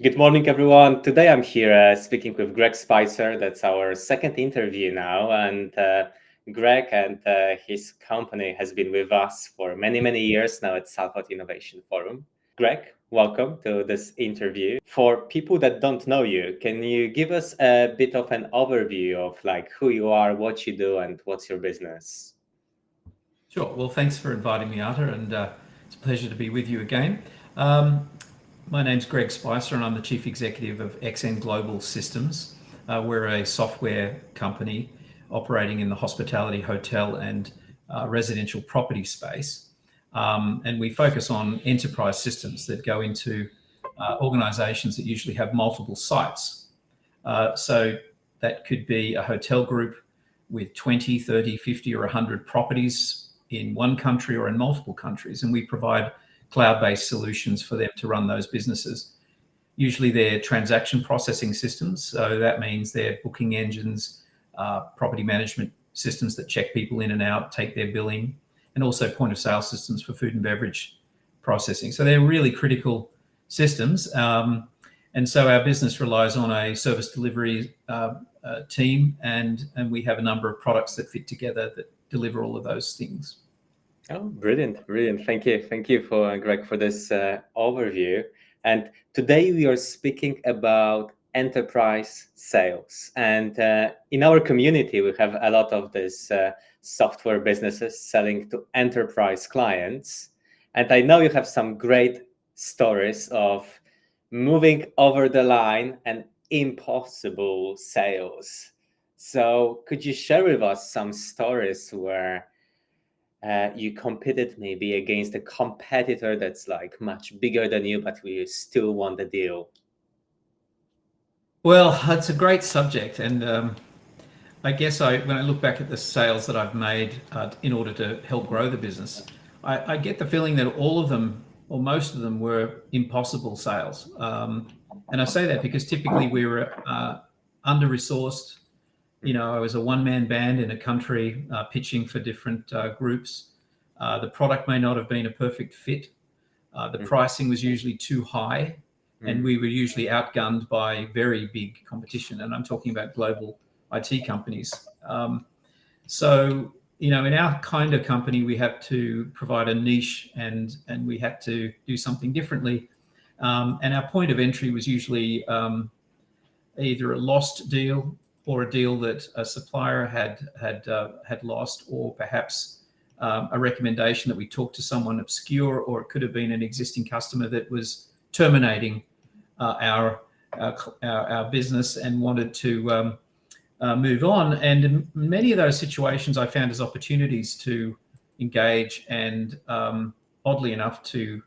Good morning, everyone. Today I'm here speaking with Greg Spicer. That's our second interview now. And Greg and his company has been with us for many, many years now at Salford Innovation Forum. Greg, welcome to this interview. For people that don't know you, can you give us a bit of an overview of like who you are, what you do, and what's your business? Sure. Well, thanks for inviting me, Arthur, and it's a pleasure to be with you again. My name's Greg Spicer, and I'm the Chief Executive of XN Global Systems. We're a software company operating in the hospitality, hotel, and residential property space. And we focus on enterprise systems that go into organisations that usually have multiple sites. So that could be a hotel group with 20, 30, 50, or 100 properties in one country or in multiple countries, and we provide cloud-based solutions for them to run those businesses. Usually they're transaction processing systems, so that means they're booking engines, property management systems that check people in and out, take their billing, and also point of sale systems for food and beverage processing. So they're really critical systems, and so our business relies on a service delivery team, and we have a number of products that fit together that deliver all of those things. Oh, brilliant. Thank you for Greg for this overview. And today we are speaking about enterprise sales. And in our community, we have a lot of these software businesses selling to enterprise clients. And I know you have some great stories of moving over the line and impossible sales. So could you share with us some stories where you competed maybe against a competitor that's like much bigger than you, but we still won the deal? Well, it's a great subject, and I guess when I look back at the sales that I've made in order to help grow the business, I get the feeling that all of them, or most of them, were impossible sales. And I say that because typically we were under-resourced. You know, I was a one-man band in a country pitching for different groups. The product may not have been a perfect fit. The pricing was usually too high, and we were usually outgunned by very big competition. And I'm talking about global IT companies. So, you know, in our kind of company, we have to provide a niche, and we had to do something differently. And our point of entry was usually either a lost deal, or a deal that a supplier had lost, or perhaps a recommendation that we talked to someone obscure, or it could have been an existing customer that was terminating our business and wanted to move on. And in many of those situations, I found as opportunities to engage and, oddly enough, to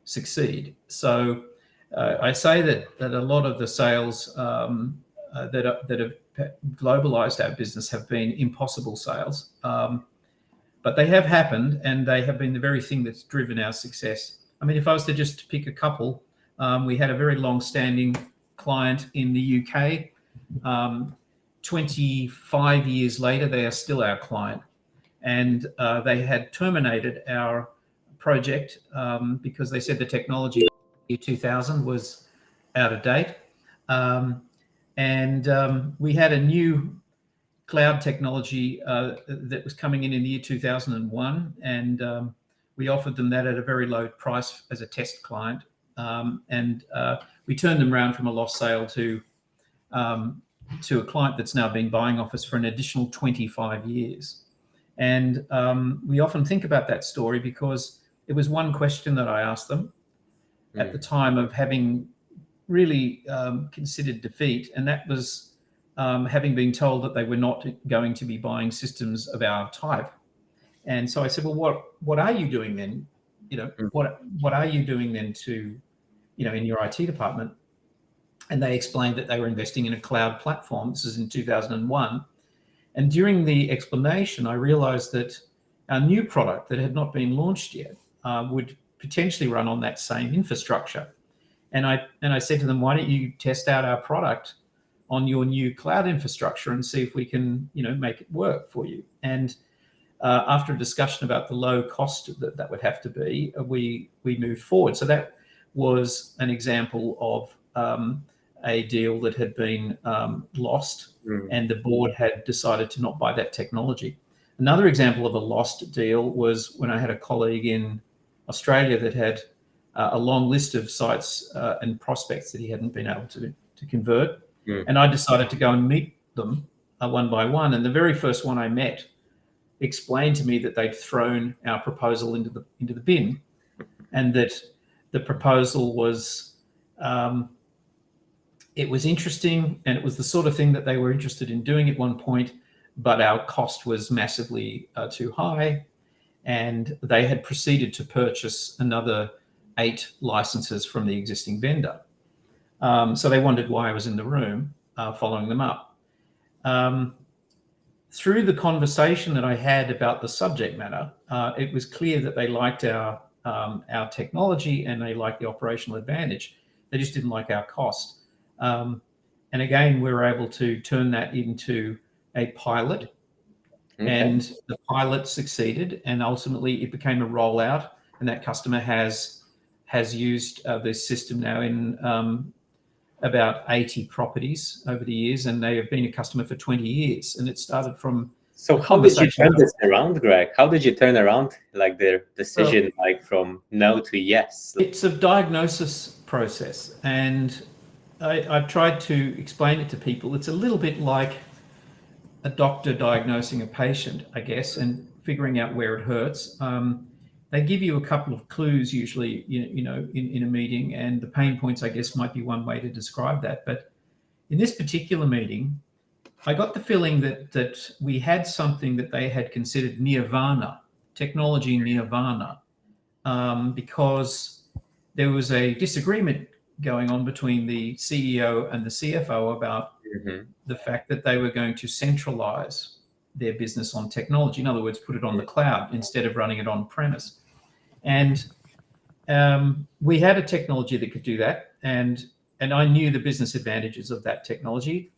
succeed. So I say that a lot of the sales that have globalized our business have been impossible sales, but they have happened, and they have been the very thing that's driven our success. I mean, if I was to just pick a couple, we had a very long-standing client in the UK. 25 years later, they are still our client, and they had terminated our project because they said the technology in 2000 was out of date. And we had a new cloud technology that was coming in the year 2001, and we offered them that at a very low price as a test client. And we turned them around from a lost sale to a client that's now been buying off us for an additional 25 years. And we often think about that story because it was one question that I asked them at the time of having really considered defeat, and that was having been told that they were not going to be buying systems of our type. And so I said, well, what are you doing then? You know, what are you doing then to, you know, in your IT department? And they explained that they were investing in a cloud platform. This is in 2001. And during the explanation, I realized that our new product that had not been launched yet would potentially run on that same infrastructure. And I said to them, why don't you test out our product on your new cloud infrastructure and see if we can, you know, make it work for you. And after a discussion about the low cost that would have to be, we moved forward. So that was an example of a deal that had been lost, and the board had decided to not buy that technology. Another example of a lost deal was when I had a colleague in Australia that had a long list of sites and prospects that he hadn't been able to convert. And I decided to go and meet them one by one. And the very first one I met explained to me that they'd thrown our proposal into the bin, and that the proposal was it was interesting, and it was the sort of thing that they were interested in doing at one point, but our cost was massively too high, and they had proceeded to purchase another 8 licenses from the existing vendor. So they wondered why I was in the room following them up. Through the conversation that I had about the subject matter, it was clear that they liked our technology and they liked the operational advantage. They just didn't like our cost. And again, we were able to turn that into a pilot, and the pilot succeeded, and ultimately it became a rollout, and that customer has used this system now in about 80 properties over the years, and they have been a customer for 20 years. And it started from So how did you turn this around, Greg? How did you turn around like their decision, like from no to yes? It's a diagnosis process, and I've tried to explain it to people. It's a little bit like a doctor diagnosing a patient, I guess, and figuring out where it hurts. They give you a couple of clues usually, in a meeting, and the pain points, I guess, might be one way to describe that. But in this particular meeting, I got the feeling that we had something that they had considered nirvana, technology nirvana, because there was a disagreement going on between the CEO and the CFO about the fact that they were going to centralize their business on technology. In other words, put it on the cloud instead of running it on premise. And we had a technology that could do that. And I knew the business advantages of that technology,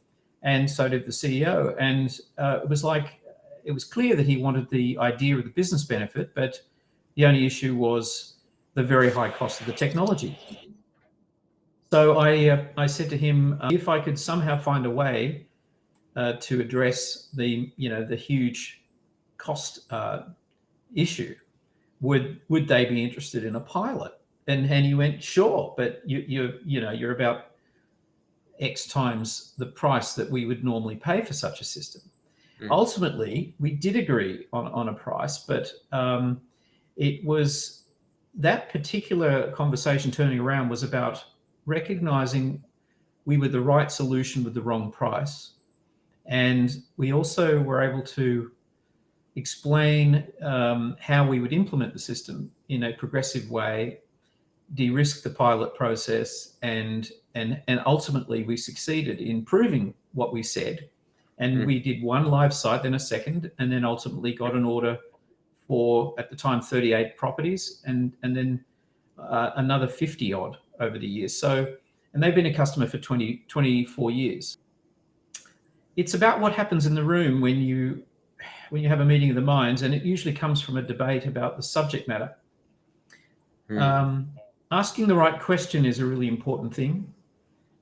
and so did the CEO. And it was clear that he wanted the idea of the business benefit, but the only issue was the very high cost of the technology. So I said to him, if I could somehow find a way to address the huge cost issue, would they be interested in a pilot? And he went, sure, but you're about X times the price that we would normally pay for such a system. Ultimately, we did agree on a price, but it was that particular conversation turning around was about recognizing we were the right solution with the wrong price. And we also were able to explain how we would implement the system in a progressive way, de-risk the pilot process, and ultimately we succeeded in proving what we said. And we did one live site, then a second, and then ultimately got an order for, at the time, 38 properties, and then another 50 odd over the years. So, and they've been a customer for 24 years. It's about what happens in the room when you have a meeting of the minds, and it usually comes from a debate about the subject matter. Asking the right question is a really important thing,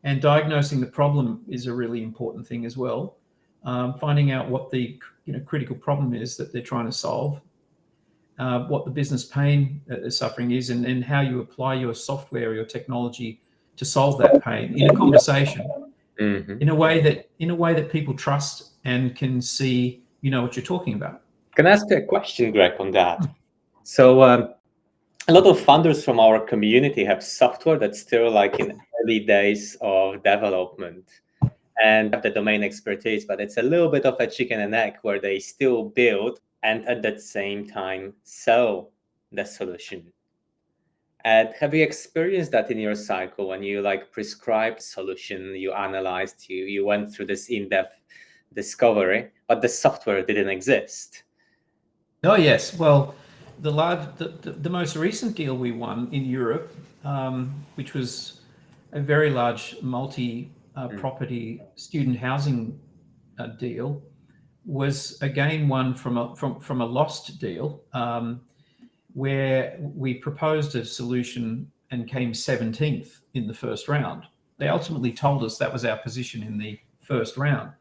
and diagnosing the problem is a really important thing as well. Finding out what the critical problem is that they're trying to solve, what the business pain suffering is, and how you apply your software or your technology to solve that pain in a conversation, in a way that people trust and can see what you're talking about. Can I ask you a question, Greg, on that? So a lot of founders from our community have software that's still like in early days of development and have the domain expertise, but it's a little bit of a chicken and egg where they still build and at that same time sell the solution. And have you experienced that in your cycle when you prescribed solution, you analyzed, you went through this in-depth discovery, but the software didn't exist? Oh yes. Well, the most recent deal we won in Europe, which was a very large multi-property student housing deal, was again one from a lost deal, where we proposed a solution and came 17th in the first round. they ultimately told us that was our position in the first round.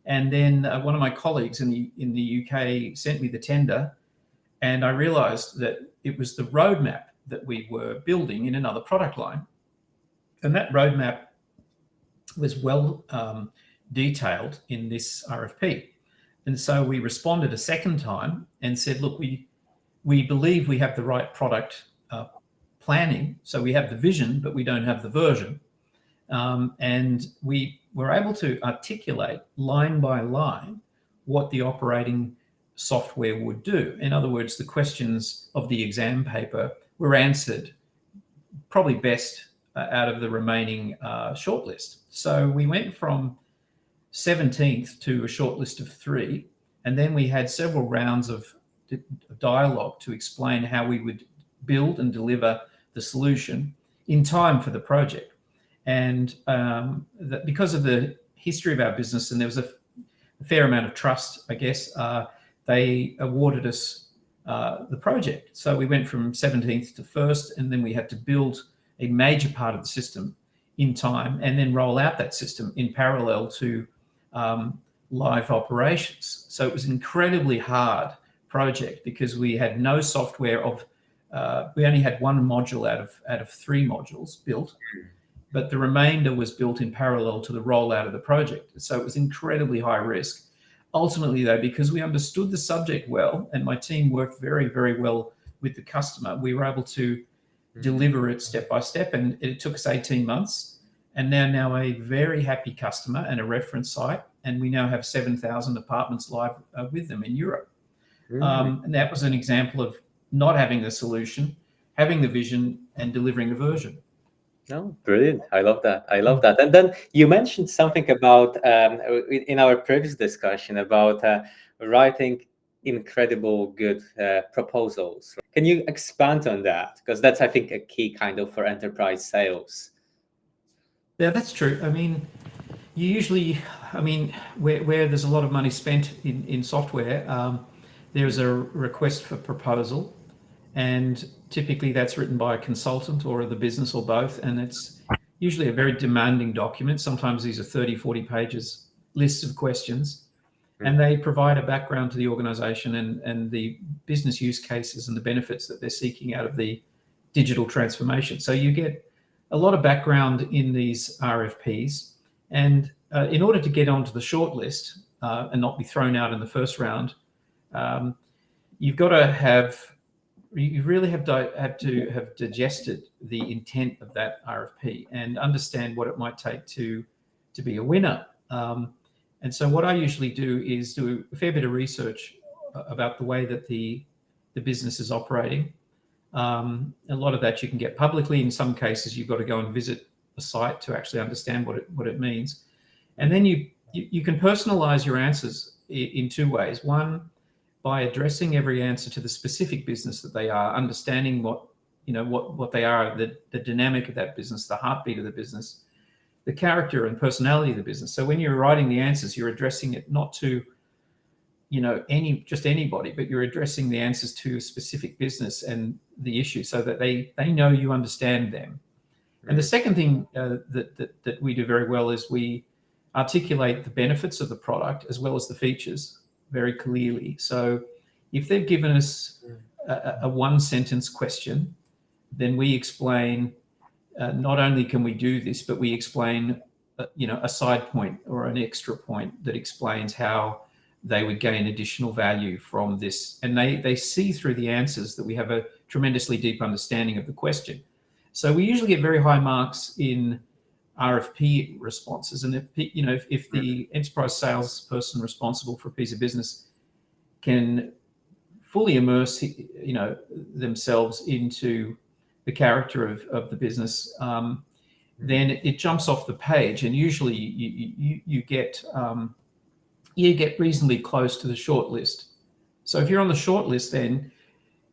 And then one of my colleagues in the UK sent me the tender, and I realised that it was the roadmap that we were building in another product line, and that roadmap was well detailed in this RFP. And so we responded a second time and said, look, we believe we have the right product planning. So we have the vision, but we don't have the version. And we were able to articulate line by line what the operating software would do. In other words, the questions of the exam paper were answered probably best out of the remaining shortlist. So we went from 17th to a shortlist of 3, and then we had several rounds of dialogue to explain how we would build and deliver the solution in time for the project. And because of the history of our business, and there was a fair amount of trust, I guess, they awarded us the project. So we went from 17th to 1st, and then we had to build a major part of the system in time and then roll out that system in parallel to live operations. So it was an incredibly hard project because we had no software we only had 1 module out of 3 modules built, but the remainder was built in parallel to the rollout of the project. So it was incredibly high risk. Ultimately, though, because we understood the subject well and my team worked very, very well with the customer, we were able to deliver it step by step, and it took us 18 months. And now a very happy customer and a reference site, and we now have 7,000 apartments live with them in Europe. And that was an example of not having the solution, having the vision, and delivering the version. Oh, brilliant. I love that. I love that. And then you mentioned something about, in our previous discussion, about writing incredible good proposals. Can you expand on that? Because that's, I think, a key kind of for enterprise sales. Yeah, that's true. I mean, you usually, where there's a lot of money spent in software, there's a request for proposal, and typically that's written by a consultant or the business or both, and it's usually a very demanding document. Sometimes these are 30, 40 pages, lists of questions, and they provide a background to the organization and the business use cases and the benefits that they're seeking out of the digital transformation. So you get a lot of background in these RFPs, and in order to get onto the shortlist and not be thrown out in the first round, you've got to have, you really have to have digested the intent of that RFP and understand what it might take to be a winner. And so what I usually do is do a fair bit of research about the way that the business is operating. A lot of that you can get publicly. In some cases, you've got to go and visit a site to actually understand what it means. And then you can personalize your answers in 2 ways. One, by addressing every answer to the specific business that they are, understanding what they are, the dynamic of that business, the heartbeat of the business, the character and personality of the business. So when you're writing the answers, you're addressing it not to, just anybody, but you're addressing the answers to a specific business and the issue so that they know you understand them. And the second thing that we do very well is we articulate the benefits of the product as well as the features very clearly. So if they've given us a 1-sentence question, then we explain not only can we do this, but we explain a side point or an extra point that explains how they would gain additional value from this. And they see through the answers that we have a tremendously deep understanding of the question. So we usually get very high marks in RFP responses. And if the enterprise salesperson responsible for a piece of business can fully immerse themselves into the character of the business, then it jumps off the page, and usually you get reasonably close to the short list. So if you're on the short list, then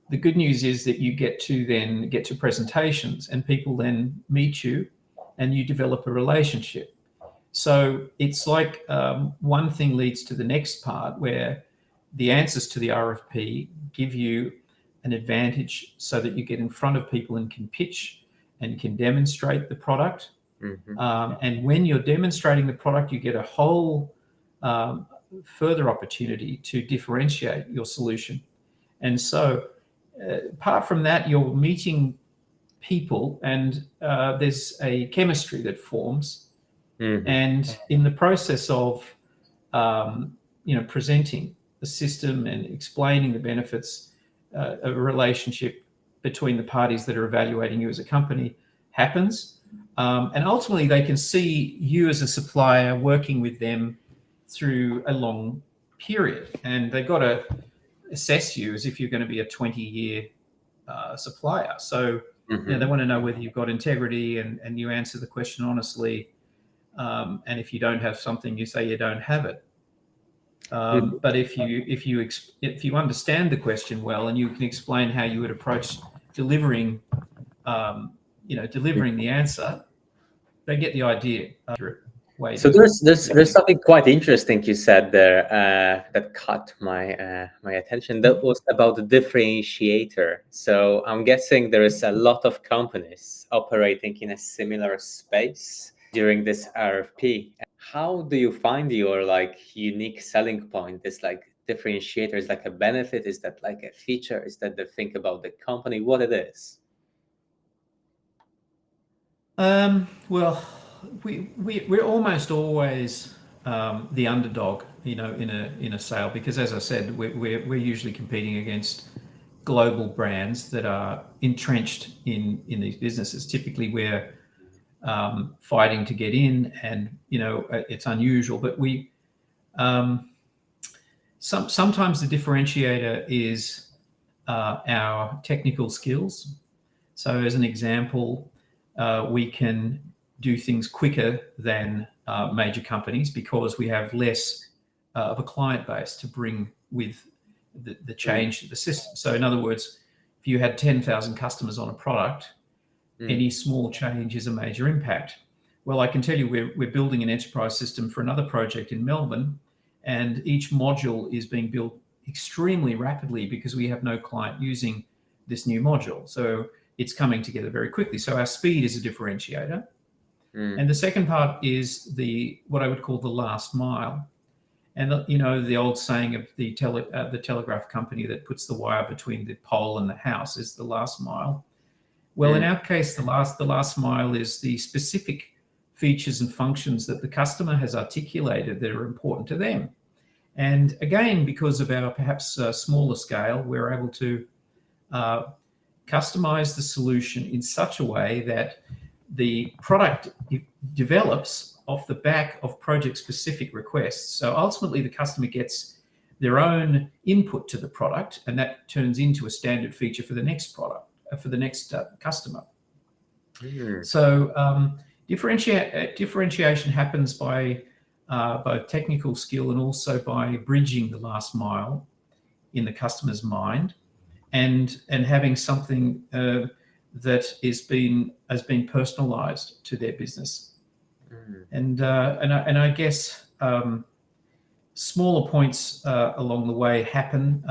the good news is that you get to presentations, and people then meet you and you develop a relationship. So it's like one thing leads to the next part, where the answers to the RFP give you an advantage so that you get in front of people and can pitch and can demonstrate the product. And when you're demonstrating the product, you get a whole further opportunity to differentiate your solution. And so apart from that, you're meeting people, and there's a chemistry that forms. And in the process of presenting the system and explaining the benefits, a relationship between the parties that are evaluating you as a company happens. And ultimately, they can see you as a supplier working with them through a long period. And they've got to assess you as if you're going to be a 20-year supplier. So they want to know whether you've got integrity and you answer the question honestly. And if you don't have something, you say you don't have it. But if you understand the question well, and you can explain how you would approach delivering the answer, they get the idea. So there's something quite interesting you said there that caught my attention. That was about the differentiator. So I'm guessing there is a lot of companies operating in a similar space during this RFP. How do you find your unique selling point? This differentiator is like a benefit? Is that like a feature? Is that the thing about the company? What it is? Well, we're almost always the underdog, in a sale, because, as I said, we're usually competing against global brands that are entrenched in these businesses. Typically, we're fighting to get in, and it's unusual, but sometimes the differentiator is our technical skills. So, as an example, we can do things quicker than major companies because we have less of a client base to bring with the change to the system. So, in other words, if you had 10,000 customers on a product, any small change is a major impact. Well, I can tell you we're building an enterprise system for another project in Melbourne, and each module is being built extremely rapidly because we have no client using this new module. So it's coming together very quickly. So our speed is a differentiator. And the second part is what I would call the last mile. And the old saying of the telegraph company that puts the wire between the pole and the house is the last mile. Well, in our case, the last mile is the specific features and functions that the customer has articulated that are important to them. And again, because of our perhaps smaller scale, we're able to customize the solution in such a way that the product develops off the back of project-specific requests. So ultimately, the customer gets their own input to the product, and that turns into a standard feature for the next product, for the next customer. So differentiation happens by both technical skill and also by bridging the last mile in the customer's mind, and having something that has been personalized to their business. And I guess smaller points along the way happen.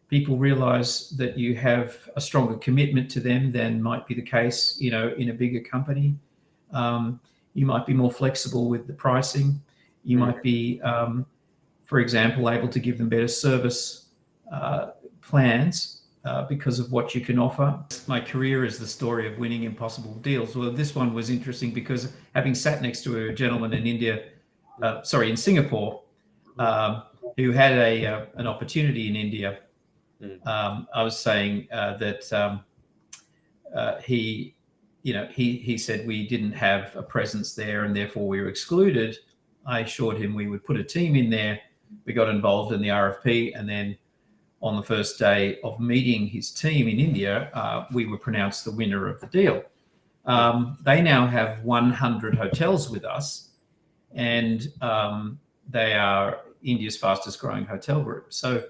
People realize that you have a stronger commitment to them than might be the case, in a bigger company. You might be more flexible with the pricing. You might be, for example, able to give them better service plans because of what you can offer. My career is the story of winning impossible deals. Well, this one was interesting because having sat next to a gentleman in Singapore, who had an opportunity in India, I was saying that he said we didn't have a presence there and therefore we were excluded. I assured him we would put a team in there. We got involved in the RFP, and then on the first day of meeting his team in India, we were pronounced the winner of the deal. They now have 100 hotels with us, and they are India's fastest growing hotel group. So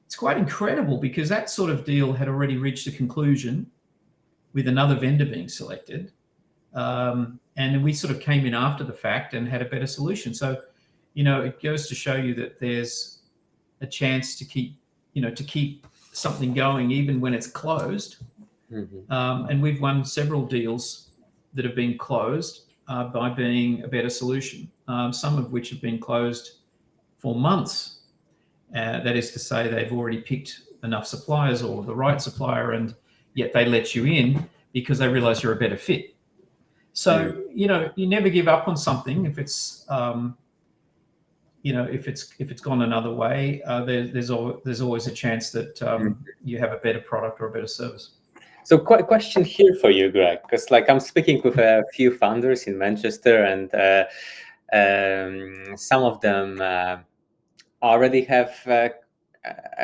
it's quite incredible because that sort of deal had already reached a conclusion with another vendor being selected. And we sort of came in after the fact and had a better solution. So, it goes to show you that there's a chance to keep something going even when it's closed. And we've won several deals that have been closed by being a better solution, some of which have been closed for months. That is to say, they've already picked enough suppliers or the right supplier, and yet they let you in because they realize you're a better fit. So, you never give up on something if it's, if it's gone another way. There's always a chance that you have a better product or a better service. So, question here for you, Greg, because like I'm speaking with a few founders in Manchester, and some of them already have a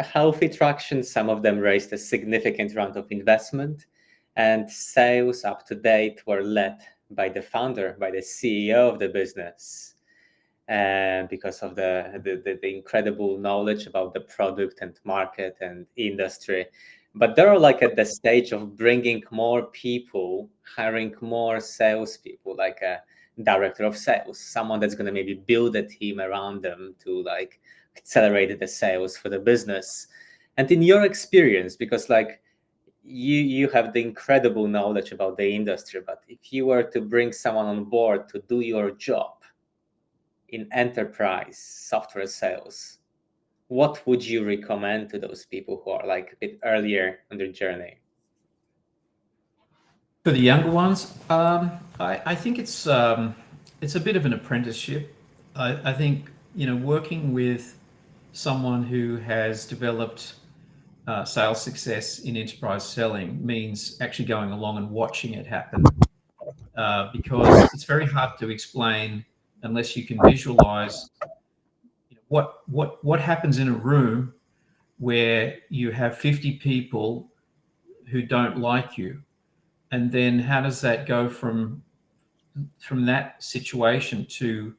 healthy traction. Some of them raised a significant round of investment, and sales up to date were led by the founder, by the CEO of the business, because of the incredible knowledge about the product and market and industry. But they're like at the stage of bringing more people, hiring more salespeople, like a director of sales, someone that's going to maybe build a team around them to like accelerate the sales for the business. And in your experience, because like you have the incredible knowledge about the industry, but if you were to bring someone on board to do your job in enterprise software sales, what would you recommend to those people who are like a bit earlier on their journey? For the younger ones, I think it's a bit of an apprenticeship. I think working with someone who has developed sales success in enterprise selling means actually going along and watching it happen, because it's very hard to explain unless you can visualize what happens in a room where you have 50 people who don't like you, and then how does that go from that situation to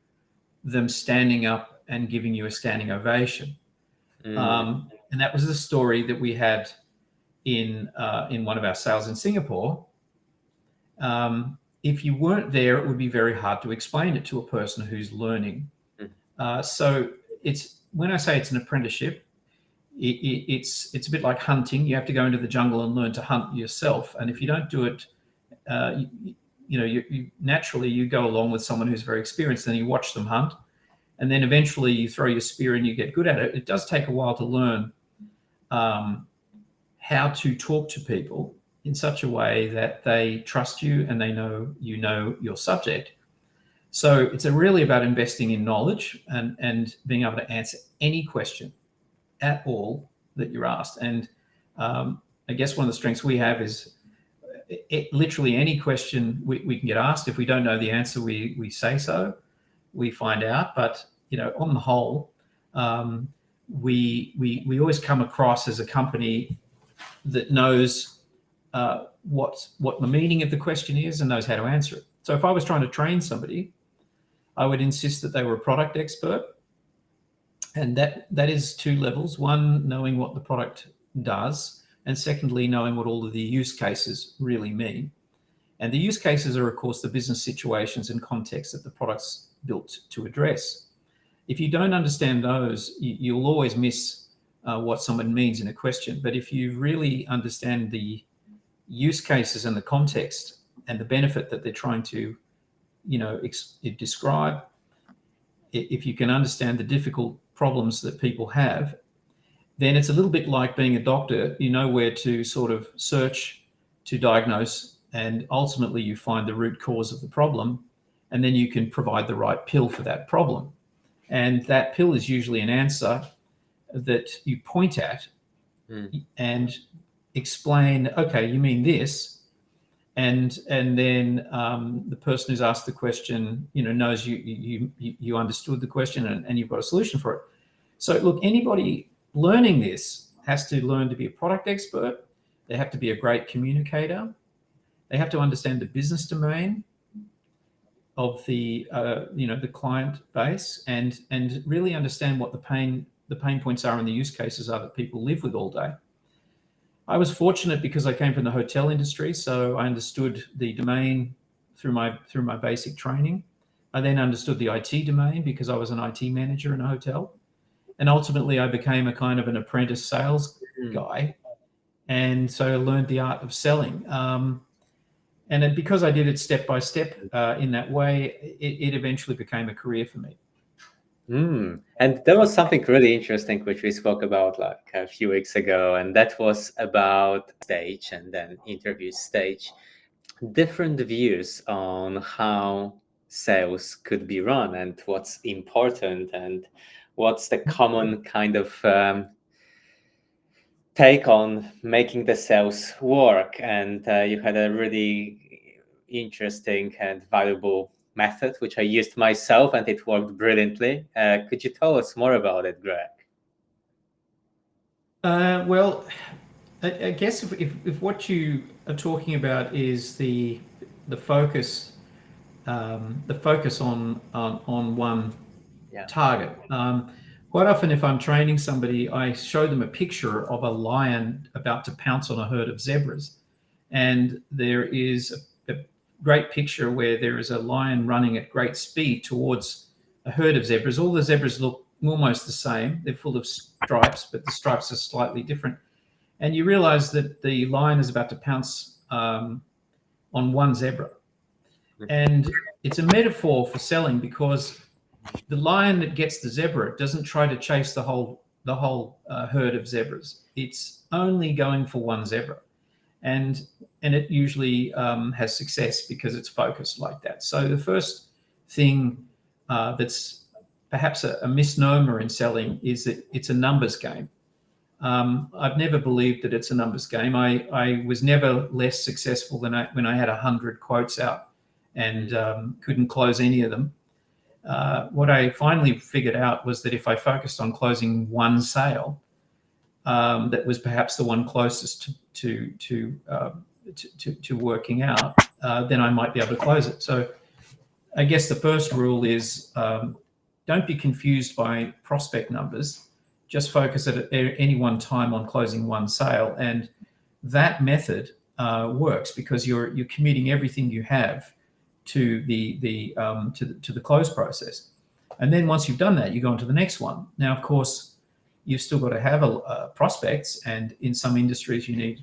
them standing up and giving you a standing ovation. And that was the story that we had in one of our sales in Singapore. If you weren't there, it would be very hard to explain it to a person who's learning. So it's, when I say it's an apprenticeship, it's a bit like hunting. You have to go into the jungle and learn to hunt yourself. And if you don't do it, you naturally you go along with someone who's very experienced, and you watch them hunt, and then eventually you throw your spear and you get good at it. It does take a while to learn how to talk to people in such a way that they trust you and they know your subject. So it's really about investing in knowledge and being able to answer any question at all that you're asked. And I guess one of the strengths we have is literally any question we can get asked. If we don't know the answer, we say so, we find out. But on the whole, we always come across as a company that knows what the meaning of the question is and knows how to answer it. So if I was trying to train somebody, I would insist that they were a product expert, and that is two levels: one, knowing what the product does, and secondly, knowing what all of the use cases really mean. And the use cases are, of course, the business situations and contexts that the product's built to address. If you don't understand those, you'll always miss what someone means in a question. But if you really understand the use cases and the context and the benefit that they're trying to, describe, if you can understand the difficult problems that people have, then it's a little bit like being a doctor. You know where to sort of search to diagnose, and ultimately you find the root cause of the problem, and then you can provide the right pill for that problem. And that pill is usually an answer that you point at and explain, okay, you mean this. And then the person who's asked the question, knows you understood the question, and you've got a solution for it. So look, anybody learning this has to learn to be a product expert. They have to be a great communicator. They have to understand the business domain of the client base, and really understand what the pain points are and the use cases are that people live with all day. I was fortunate because I came from the hotel industry, so I understood the domain through my basic training. I then understood the IT domain because I was an IT manager in a hotel. And ultimately, I became a kind of an apprentice sales guy. And so I learned the art of selling. And then because I did it step by step in that way, it eventually became a career for me. And there was something really interesting which we spoke about like a few weeks ago, and that was about stage and then interview stage. Different views on how sales could be run and what's important and what's the common kind of take on making the sales work. And you had a really interesting and valuable method which I used myself, and it worked brilliantly. Could you tell us more about it, Greg? Well, I guess if what you are talking about is the focus on one Yeah. target. Quite often, if I'm training somebody, I show them a picture of a lion about to pounce on a herd of zebras, and there is a great picture where there is a lion running at great speed towards a herd of zebras. All the zebras look almost the same. They're full of stripes, but the stripes are slightly different. And you realize that the lion is about to pounce on one zebra. And it's a metaphor for selling, because the lion that gets the zebra doesn't try to chase the whole herd of zebras. It's only going for one zebra, and it usually has success because it's focused like that. So the first thing that's perhaps a misnomer in selling is that it's a numbers game. I've never believed that it's a numbers game. I was never less successful than when I had 100 quotes out and couldn't close any of them. What I finally figured out was that if I focused on closing one sale, that was perhaps the one closest to working out, then I might be able to close it. So I guess the first rule is don't be confused by prospect numbers. Just focus at any one time on closing one sale, and that method works because you're committing everything you have to the close process. And then once you've done that, you go on to the next one. Now, of course, you've still got to have prospects, and in some industries you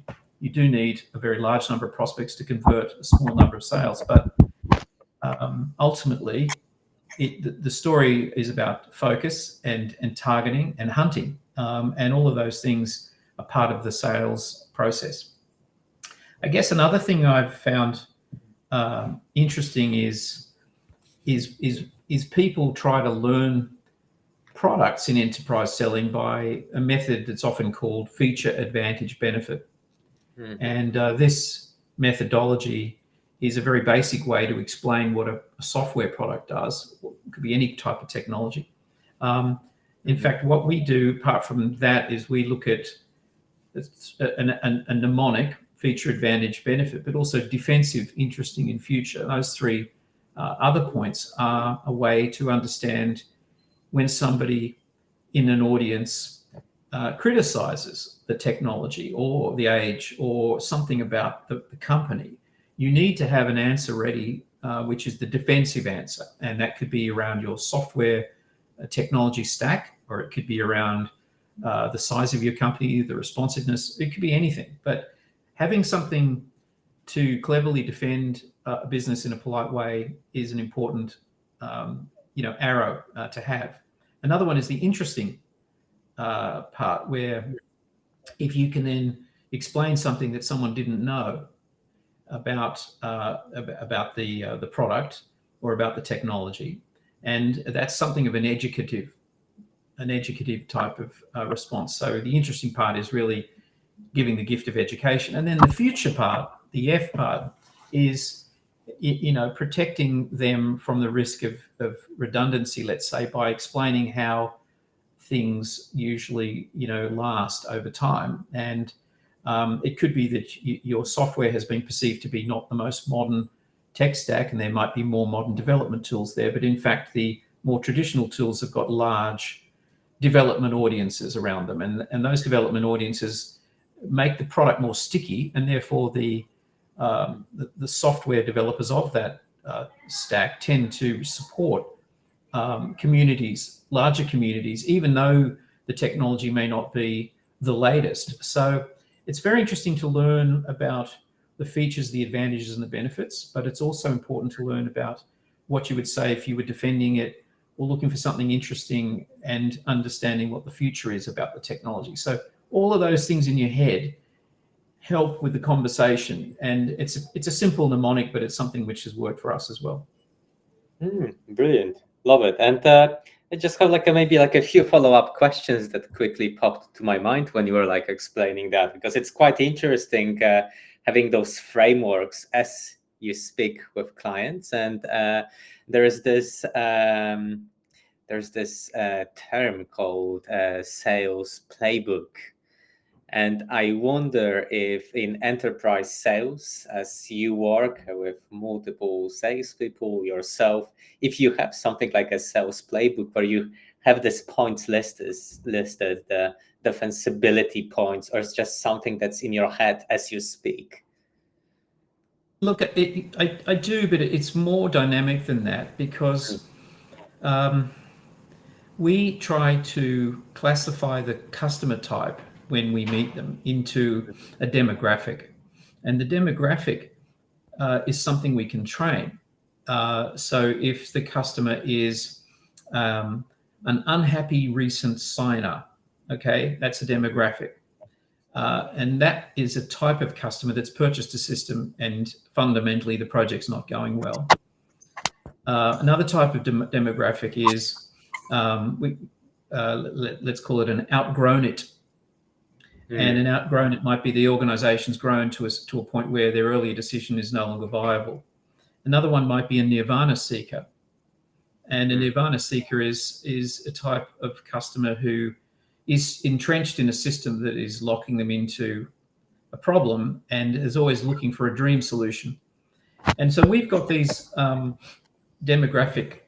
do need a very large number of prospects to convert a small number of sales. But ultimately, the story is about focus and targeting and hunting, and all of those things are part of the sales process. I guess another thing I've found interesting is people try to learn products in enterprise selling by a method that's often called feature, advantage, benefit. And this methodology is a very basic way to explain what a software product does. It could be any type of technology. In fact, what we do, apart from that, is we look at a mnemonic, feature, advantage, benefit, but also defensive, interesting, and future. Those three other points are a way to understand when somebody in an audience criticizes the technology or the age or something about the company. You need to have an answer ready, which is the defensive answer. And that could be around your software technology stack, or it could be around the size of your company, the responsiveness. It could be anything. But having something to cleverly defend a business in a polite way is an important arrow to have. Another one is the interesting part, where if you can then explain something that someone didn't know about the product or about the technology, and that's something of an educative type of response. So the interesting part is really giving the gift of education. And then the future part, the F part, is protecting them from the risk of redundancy, let's say, by explaining how things usually last over time. And it could be that your software has been perceived to be not the most modern tech stack, and there might be more modern development tools there, but in fact the more traditional tools have got large development audiences around them, and those development audiences make the product more sticky, and therefore the software developers of that stack tend to support communities, larger communities, even though the technology may not be the latest. So it's very interesting to learn about the features, the advantages, and the benefits, but it's also important to learn about what you would say if you were defending it or looking for something interesting and understanding what the future is about the technology. So all of those things in your head help with the conversation, and it's a simple mnemonic, but it's something which has worked for us as well. Brilliant, love it. And I just have like maybe like a few follow-up questions that quickly popped to my mind when you were like explaining that, because it's quite interesting having those frameworks as you speak with clients. And there is this term called sales playbook. And I wonder if in enterprise sales, as you work with multiple salespeople yourself, if you have something like a sales playbook where you have these points listed, the defensibility points, or it's just something that's in your head as you speak. Look, I do, but it's more dynamic than that, because we try to classify the customer type when we meet them into a demographic. And the demographic is something we can train. So if the customer is an unhappy recent signer, okay, that's a demographic. And that is a type of customer that's purchased a system and fundamentally the project's not going well. Another type of demographic is, let's call it an outgrown it. And an outgrown it might be the organization's grown to a point where their earlier decision is no longer viable. Another one might be a nirvana seeker. And a nirvana seeker is a type of customer who is entrenched in a system that is locking them into a problem and is always looking for a dream solution. And so we've got these demographic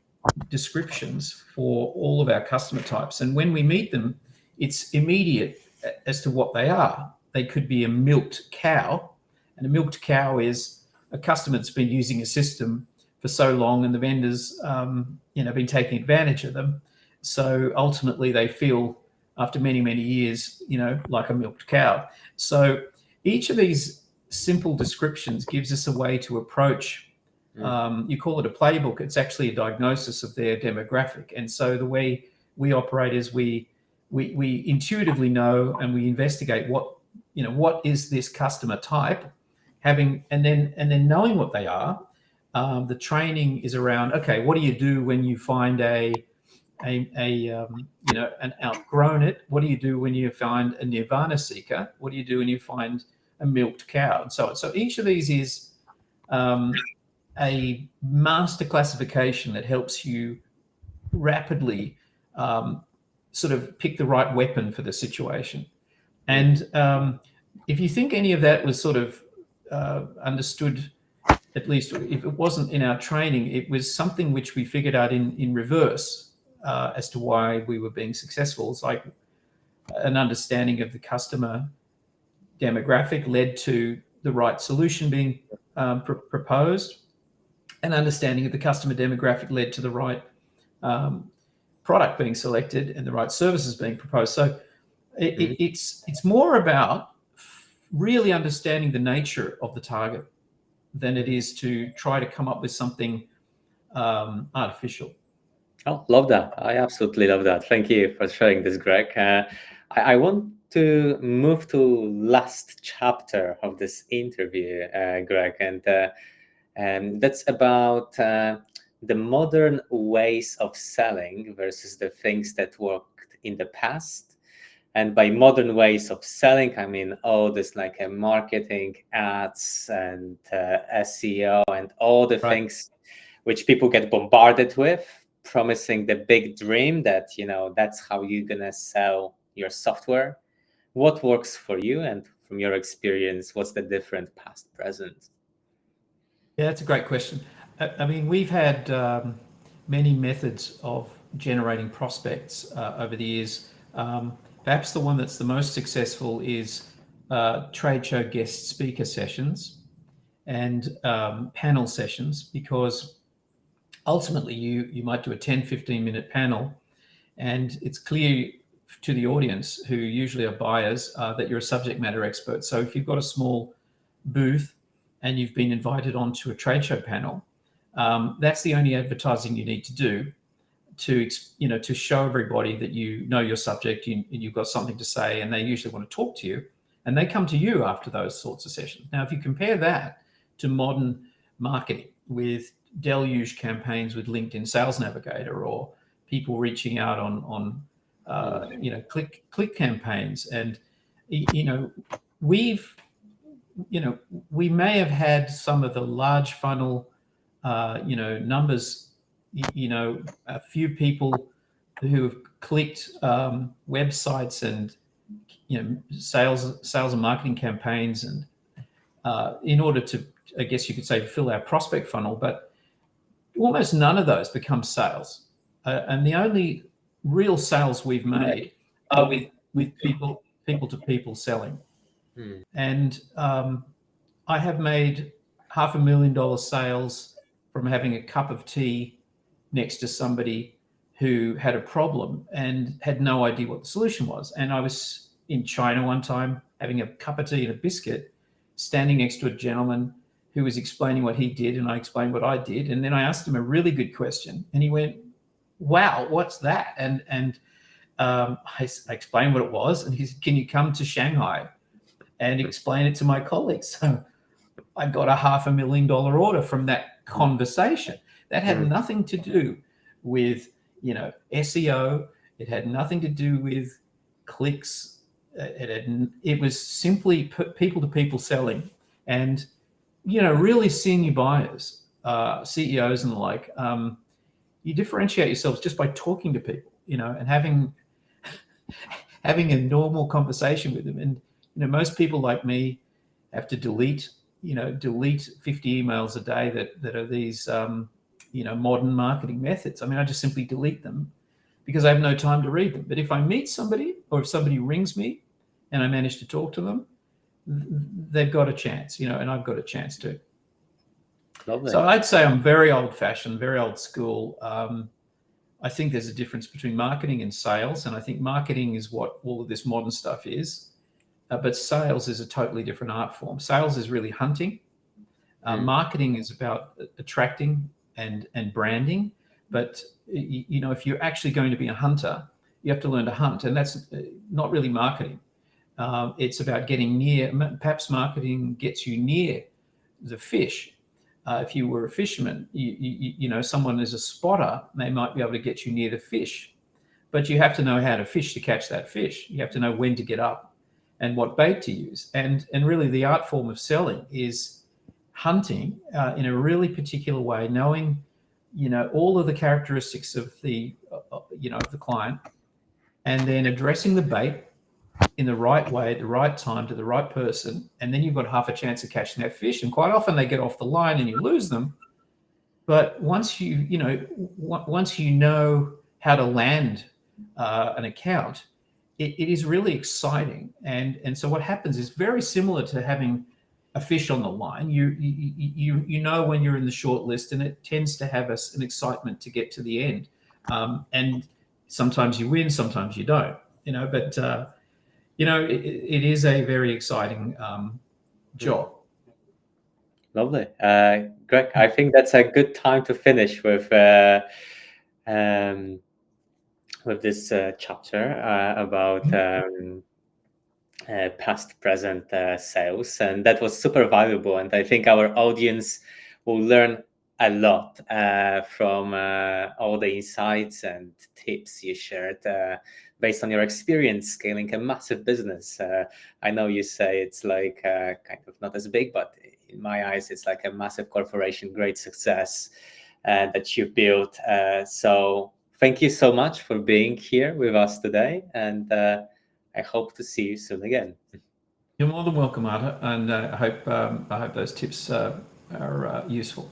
descriptions for all of our customer types. And when we meet them, it's immediate as to what they are. They could be a milked cow, and a milked cow is a customer that's been using a system for so long and the vendors been taking advantage of them. So ultimately they feel after many, many years, like a milked cow. So each of these simple descriptions gives us a way to approach, you call it a playbook, it's actually a diagnosis of their demographic. And so the way we operate is we intuitively know and we investigate what is this customer type, and then knowing what they are. The training is around, okay, what do you do when you find an outgrown it? What do you do when you find a nirvana seeker? What do you do when you find a milked cow? And so on. So each of these is a master classification that helps you rapidly sort of pick the right weapon for the situation. And if you think any of that was sort of understood, at least if it wasn't in our training, it was something which we figured out in reverse as to why we were being successful. It's like an understanding of the customer demographic led to the right solution being proposed. An understanding of the customer demographic led to the right product being selected and the right services being proposed. So it's more about really understanding the nature of the target than it is to try to come up with something artificial. Oh, love that. I absolutely love that. Thank you for sharing this, Greg. I want to move to last chapter of this interview, Greg, and that's about the modern ways of selling versus the things that worked in the past. And by modern ways of selling, I mean all this like marketing, ads, and SEO, and all the things which people get bombarded with, promising the big dream that, that's how you're going to sell your software. What works for you? And from your experience, what's the different past, present? Yeah, that's a great question. I mean, we've had many methods of generating prospects over the years. Perhaps the one that's the most successful is trade show guest speaker sessions and panel sessions, because ultimately you might do a 10-15-minute panel and it's clear to the audience, who usually are buyers, that you're a subject matter expert. So if you've got a small booth and you've been invited onto a trade show panel, that's the only advertising you need to do to show everybody that you know your subject, you've got something to say, and they usually want to talk to you, and they come to you after those sorts of sessions. Now, if you compare that to modern marketing with deluge campaigns with LinkedIn Sales Navigator, or people reaching out on click campaigns, and we've we may have had some of the large funnel numbers, a few people who have clicked websites and sales and marketing campaigns, and in order to, I guess you could say, fill our prospect funnel, but almost none of those become sales. And the only real sales we've made are with people to people selling. And I have made $500,000 sales from having a cup of tea next to somebody who had a problem and had no idea what the solution was. And I was in China one time having a cup of tea and a biscuit, standing next to a gentleman who was explaining what he did, and I explained what I did. And then I asked him a really good question, and he went, "Wow, what's that?" And I explained what it was, and he said, "Can you come to Shanghai and explain it to my colleagues?" So I got a $500,000 order from that conversation. That had nothing to do with SEO. It had nothing to do with clicks. It was simply people to people selling. And really senior buyers, CEOs and the like, you differentiate yourselves just by talking to people, and having a normal conversation with them. And most people like me have to delete 50 emails a day that are these modern marketing methods. I mean, I just simply delete them because I have no time to read them. But if I meet somebody, or if somebody rings me and I manage to talk to them, they've got a chance, and I've got a chance too. Lovely. So I'd say I'm very old-fashioned, very old school. I think there's a difference between marketing and sales, and I think marketing is what all of this modern stuff is, but sales is a totally different art form. Sales is really hunting. Marketing is about attracting and branding. But if you're actually going to be a hunter, you have to learn to hunt, and that's not really marketing. It's about getting near. Perhaps marketing gets you near the fish. If you were a fisherman, someone is a spotter, they might be able to get you near the fish, but you have to know how to fish to catch that fish. You have to know when to get up and what bait to use. And really the art form of selling is hunting in a really particular way, knowing, all of the characteristics of the client, and then addressing the bait in the right way at the right time to the right person, and then you've got half a chance of catching that fish. And quite often they get off the line and you lose them. But once you know how to land an account, it is really exciting. And so what happens is very similar to having a fish on the line. You know when you're in the short list, and it tends to have an excitement to get to the end. And sometimes you win, sometimes you don't. But it is a very exciting job. Lovely. Greg, I think that's a good time to finish with this chapter about past, present sales. And that was super valuable. And I think our audience will learn a lot from all the insights and tips you shared based on your experience scaling a massive business. I know you say it's like kind of not as big, but in my eyes, it's like a massive corporation, great success that you've built. So thank you so much for being here with us today. And I hope to see you soon again. You're more than welcome, Arthur, and I hope those tips are useful.